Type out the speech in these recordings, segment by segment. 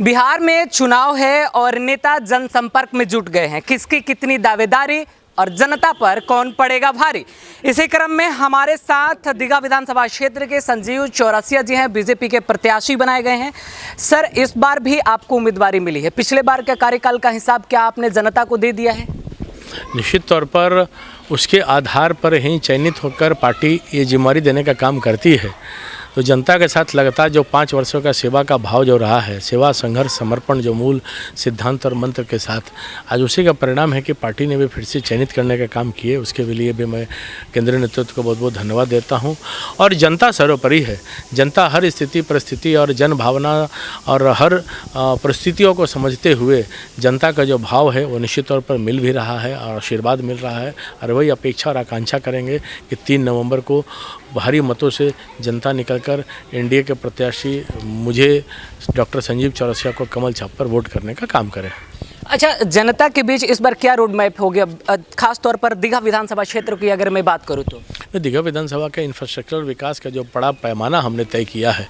बिहार में चुनाव है और नेता जनसंपर्क में जुट गए हैं। किसकी कितनी दावेदारी और जनता पर कौन पड़ेगा भारी। इसी क्रम में हमारे साथ दीघा विधानसभा क्षेत्र के संजीव चौरसिया जी हैं, बीजेपी के प्रत्याशी बनाए गए हैं। सर, इस बार भी आपको उम्मीदवारी मिली है। पिछले बार के कार्यकाल का हिसाब क्या आपने जनता को दे दिया है? निश्चित तौर पर उसके आधार पर ही चयनित होकर पार्टी ये जिम्मेदारी देने का काम करती है। तो जनता के साथ लगातार जो 5 वर्षों का सेवा का भाव जो रहा है, सेवा संघर्ष समर्पण जो मूल सिद्धांत और मंत्र के साथ, आज उसी का परिणाम है कि पार्टी ने भी फिर से चयनित करने का काम किए। उसके लिए भी मैं केंद्रीय नेतृत्व को बहुत बहुत धन्यवाद देता हूं। और जनता सर्वोपरि है। जनता हर स्थिति परिस्थिति और जन भावना और हर परिस्थितियों को समझते हुए जनता का जो भाव है वो निश्चित तौर पर मिल भी रहा है और आशीर्वाद मिल रहा है। और वही अपेक्षा और आकांक्षा करेंगे कि 3 नवंबर को भारी मतों से जनता निकलकर एनडीए के प्रत्याशी मुझे डॉक्टर संजीव चौरसिया को कमल छाप पर वोट करने का काम करें। अच्छा, जनता के बीच इस बार क्या रोड मैप हो गया, खास तौर पर दीघा विधानसभा क्षेत्र की अगर मैं बात करूं तो? दीघा विधानसभा के इंफ्रास्ट्रक्चरल विकास का जो बड़ा पैमाना हमने तय किया है,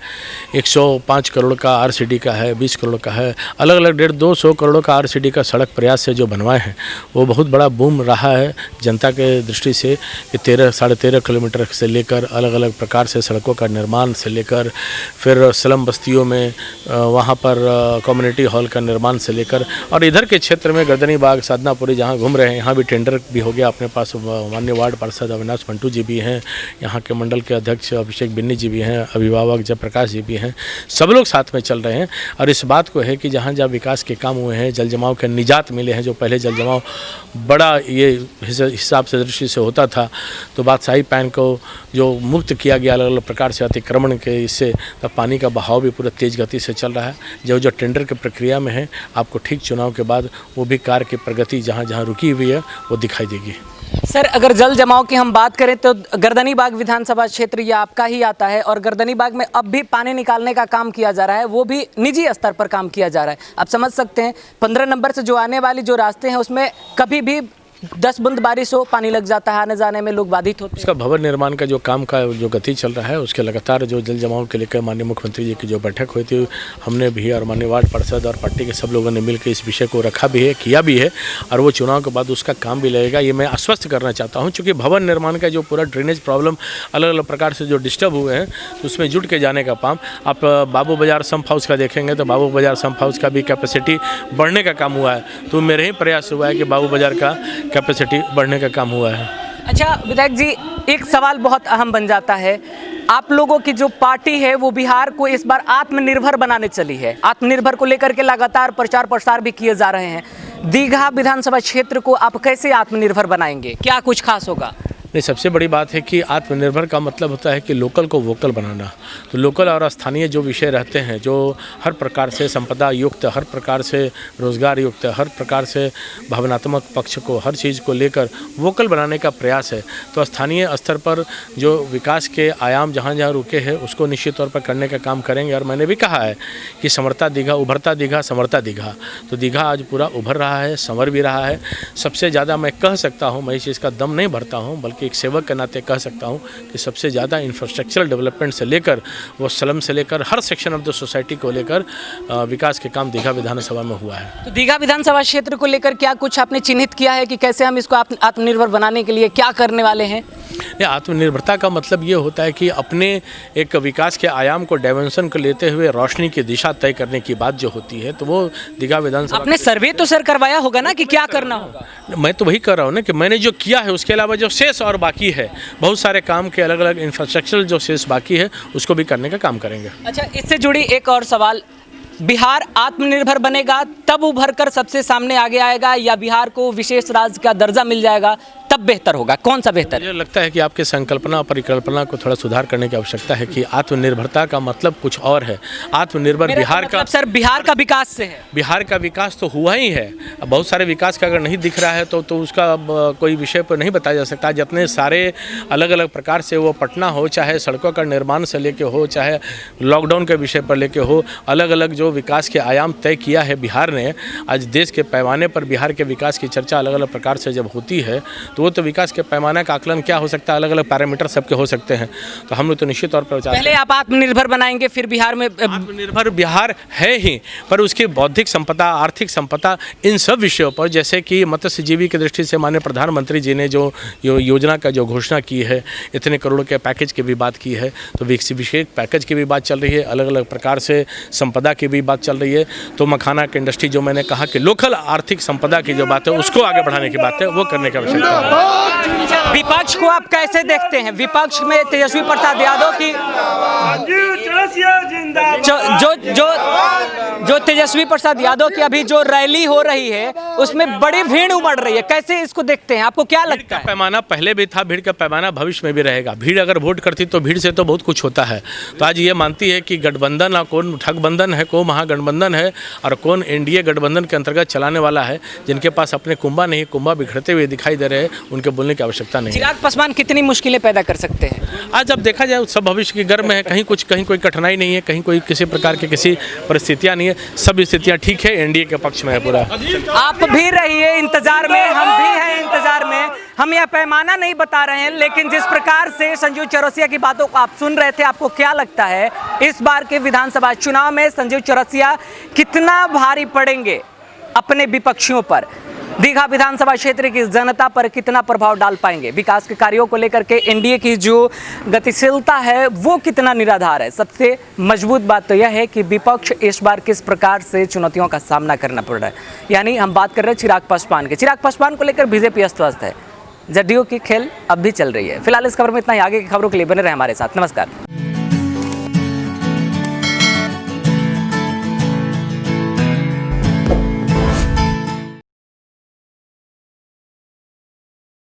105 करोड़ का आरसीडी का है, 20 करोड़ का है, अलग अलग 150-200 करोड़ का आरसीडी का सड़क प्रयास से जो बनवाए हैं वो बहुत बड़ा बूम रहा है जनता के दृष्टि से। कि 13-13.5 किलोमीटर से लेकर अलग अलग प्रकार से सड़कों का निर्माण से लेकर फिर स्लम बस्तियों में वहाँ पर कम्युनिटी हॉल का निर्माण से लेकर, और इधर के क्षेत्र में गर्दनी बाग साधनापुरी जहाँ घूम रहे हैं, यहाँ भी टेंडर भी हो गया। अपने पास माननीय वार्ड पार्षद अविनाश मंटू जी भी हैं, यहाँ के मंडल के अध्यक्ष अभिषेक बिन्नी जी भी हैं, अभिभावक जयप्रकाश जी भी हैं। सब लोग साथ में चल रहे हैं। और इस बात को है कि जहाँ जहाँ विकास के काम हुए हैं, जल जमाव के निजात मिले हैं। जो पहले जल जमाव बड़ा ये हिसाब से दृष्टि से होता था, तो बादशाही पैन को जो मुक्त किया गया अलग अलग प्रकार से अतिक्रमण के, इससे तब पानी का बहाव भी पूरा तेज़ गति से चल रहा है। जो टेंडर की प्रक्रिया में है, आपको ठीक चुनाव के बाद वो भी कार्य की प्रगति जहाँ जहाँ रुकी हुई है वो दिखाई देगी। सर, अगर जल जमाव की हम बात करें तो गर्दनी बाग विधानसभा क्षेत्र ये आपका ही आता है और गर्दनी बाग में अब भी पानी निकालने का काम किया जा रहा है, वो भी निजी स्तर पर काम किया जा रहा है। आप समझ सकते हैं 15 नंबर से जो आने वाली जो रास्ते हैं उसमें कभी भी 10 बूंद बारिश हो पानी लग जाता है, आने जाने में लोग बाधित होते हैं। इसका भवन निर्माण का जो काम का जो गति चल रहा है, उसके लगातार जो जल जमाव के लेकर माननीय मुख्यमंत्री जी की जो बैठक हुई थी, हमने भी और माननीय वार्ड पार्षद और पार्टी के सब लोगों ने मिलकर इस विषय को रखा भी है, किया भी है, और वो चुनाव के बाद उसका काम भी लगेगा। ये मैं आश्वस्त करना चाहता हूँ, क्योंकि भवन निर्माण का जो पूरा ड्रेनेज प्रॉब्लम अलग अलग प्रकार से जो डिस्टर्ब हुए हैं, तो उसमें जुट के जाने का काम। आप बाबू बाजार सम्प हाउस का देखेंगे तो बाबू बाजार सम्प हाउस का भी कैपेसिटी बढ़ने का काम हुआ है। तो मेरे ही प्रयास हुआ है कि बाबू बाजार का कैपेसिटी बढ़ने का काम हुआ है। अच्छा विधायक जी, एक सवाल बहुत अहम बन जाता है। आप लोगों की जो पार्टी है वो बिहार को इस बार आत्मनिर्भर बनाने चली है। आत्मनिर्भर को लेकर के लगातार प्रचार प्रसार भी किए जा रहे हैं। दीघा विधानसभा क्षेत्र को आप कैसे आत्मनिर्भर बनाएंगे, क्या कुछ खास होगा? नहीं, सबसे बड़ी बात है कि आत्मनिर्भर का मतलब होता है कि लोकल को वोकल बनाना। तो लोकल और स्थानीय जो विषय रहते हैं, जो हर प्रकार से संपदा युक्त, हर प्रकार से रोजगार युक्त, हर प्रकार से भावनात्मक पक्ष को, हर चीज़ को लेकर वोकल बनाने का प्रयास है। तो स्थानीय स्तर पर जो विकास के आयाम जहाँ जहाँ रुके हैं उसको निश्चित तौर पर करने का काम करेंगे। और मैंने भी कहा है कि समरता दीघा, उभरता दीघा, समरता दीघा। तो दीघा आज पूरा उभर रहा है, संवर भी रहा है। सबसे ज़्यादा मैं कह सकता हूँ, मैं इस चीज़ का दम नहीं भरता हूँ, बल्कि एक सेवक के नाते कह सकता हूं कि सबसे ज़्यादा इंफ्रास्ट्रक्चरल डेवलपमेंट से लेकर वो स्लम से लेकर हर सेक्शन ऑफ द सोसाइटी को लेकर विकास के काम दीघा विधानसभा में हुआ है। तो दीघा विधानसभा क्षेत्र को लेकर क्या कुछ आपने चिन्हित किया है कि कैसे हम इसको आत्मनिर्भर बनाने के लिए क्या करने वाले हैं? आत्मनिर्भरता का मतलब ये होता है कि अपने एक विकास के आयाम को डायमेंशन को लेते हुए रोशनी की दिशा तय करने की बात जो होती है, तो वो दीघा विधानसभा। आपने सर्वे तो सर करवाया होगा ना कि क्या करना होगा? मैं तो वही कर रहा हूँ ना कि मैंने जो किया है उसके अलावा जो शेष और बाकी है, बहुत सारे काम के अलग अलग इंफ्रास्ट्रक्चर जो शेष बाकी है उसको भी करने का काम करेंगे। अच्छा, इससे जुड़ी एक और सवाल, बिहार आत्मनिर्भर बनेगा तब उभर कर सबसे सामने आगे आएगा, या बिहार को विशेष राज्य का दर्जा मिल जाएगा तब बेहतर होगा? कौन सा बेहतर? मुझे लगता है कि आपके संकल्पना परिकल्पना को थोड़ा सुधार करने की आवश्यकता है कि आत्मनिर्भरता का मतलब कुछ और है। आत्मनिर्भर बिहार का सर बिहार का विकास से है। बिहार का विकास तो हुआ ही है। अब बहुत सारे विकास का अगर नहीं दिख रहा है तो उसका कोई विषय पर नहीं बताया जा सकता। जितने सारे अलग अलग प्रकार से, वो पटना हो, चाहे सड़कों का निर्माण से लेके हो, चाहे लॉकडाउन के विषय पर लेके हो, अलग अलग जो विकास के आयाम तय किया है बिहार ने। आज देश के पैमाने पर बिहार के विकास की चर्चा अलग अलग प्रकार से जब होती है तो वो तो विकास के पैमाने का आकलन क्या हो सकता है, अलग अलग पैरामीटर सबके हो सकते हैं। तो हम लोग तो निश्चित तौर पर पहले आप आत्मनिर्भर बनाएंगे, फिर बिहार में आत्मनिर्भर बिहार है ही, पर उसकी बौद्धिक संपदा, आर्थिक संपदा, इन सब विषयों पर, जैसे कि मत्स्यजीवी की दृष्टि से माननीय प्रधानमंत्री जी ने जो योजना का जो घोषणा की है, इतने करोड़ के पैकेज की भी बात की है, तो विशेष पैकेज की भी बात चल रही है, अलग अलग प्रकार से संपदा की भी बात चल रही है। तो मखाना की इंडस्ट्री, जो मैंने कहा कि लोकल आर्थिक संपदा की जो बात है उसको आगे बढ़ाने की बात है, वो करने की आवश्यकता है। विपक्ष को आप कैसे देखते हैं? विपक्ष में तेजस्वी प्रसाद यादव की जो तेजस्वी प्रसाद यादव की अभी जो रैली हो रही है उसमें बड़ी भीड़ उमड़ रही है, कैसे इसको देखते हैं? आपको क्या लगता है? पैमाना पहले भी था, भीड़ का पैमाना भविष्य में भी रहेगा। भीड़ अगर वोट करती तो भीड़ से तो बहुत कुछ होता है। तो आज ये मानती है कि गठबंधन और कौन ठगबंधन है, कौन महागठबंधन है और कौन एनडीए गठबंधन के अंतर्गत चलाने वाला है, जिनके पास अपने कुंभा नहीं, कुंभा बिखरते हुए दिखाई दे रहे हैं, उनके बोलने की आवश्यकता नहीं है। चिराग पासवान कितनी मुश्किलें पैदा कर सकते हैं? आज जब देखा जाए सब भविष्य की गर्म है, कहीं कोई कठिनाई नहीं है, कहीं कोई किसी प्रकार की किसी परिस्थितियां नहीं है, सब स्थितियां ठीक है, एनडीए के पक्ष में है पूरा। आप भी रहिए इंतजार में, हम भी हैं इंतजार में। हम यह पैमाना नहीं बता रहे हैं, लेकिन जिस प्रकार से संजीव चौरसिया की बातों को आप सुन रहे थे, आपको क्या लगता है इस बार के विधानसभा चुनाव में संजीव चौरसिया कितना भारी पड़ेंगे अपने विपक्षियों पर? दीघा विधानसभा क्षेत्र की जनता पर कितना प्रभाव डाल पाएंगे? विकास के कार्यों को लेकर के एनडीए की जो गतिशीलता है वो कितना निराधार है? सबसे मजबूत बात तो यह है कि विपक्ष इस बार किस प्रकार से चुनौतियों का सामना करना पड़ रहा है। यानी हम बात कर रहे हैं चिराग पासवान के। चिराग पासवान को लेकर बीजेपी अस्वस्थ है, जदयू की खेल अब भी चल रही है। फिलहाल इस खबर में इतना ही। आगे की खबरों के लिए बने रहे हमारे साथ। नमस्कार।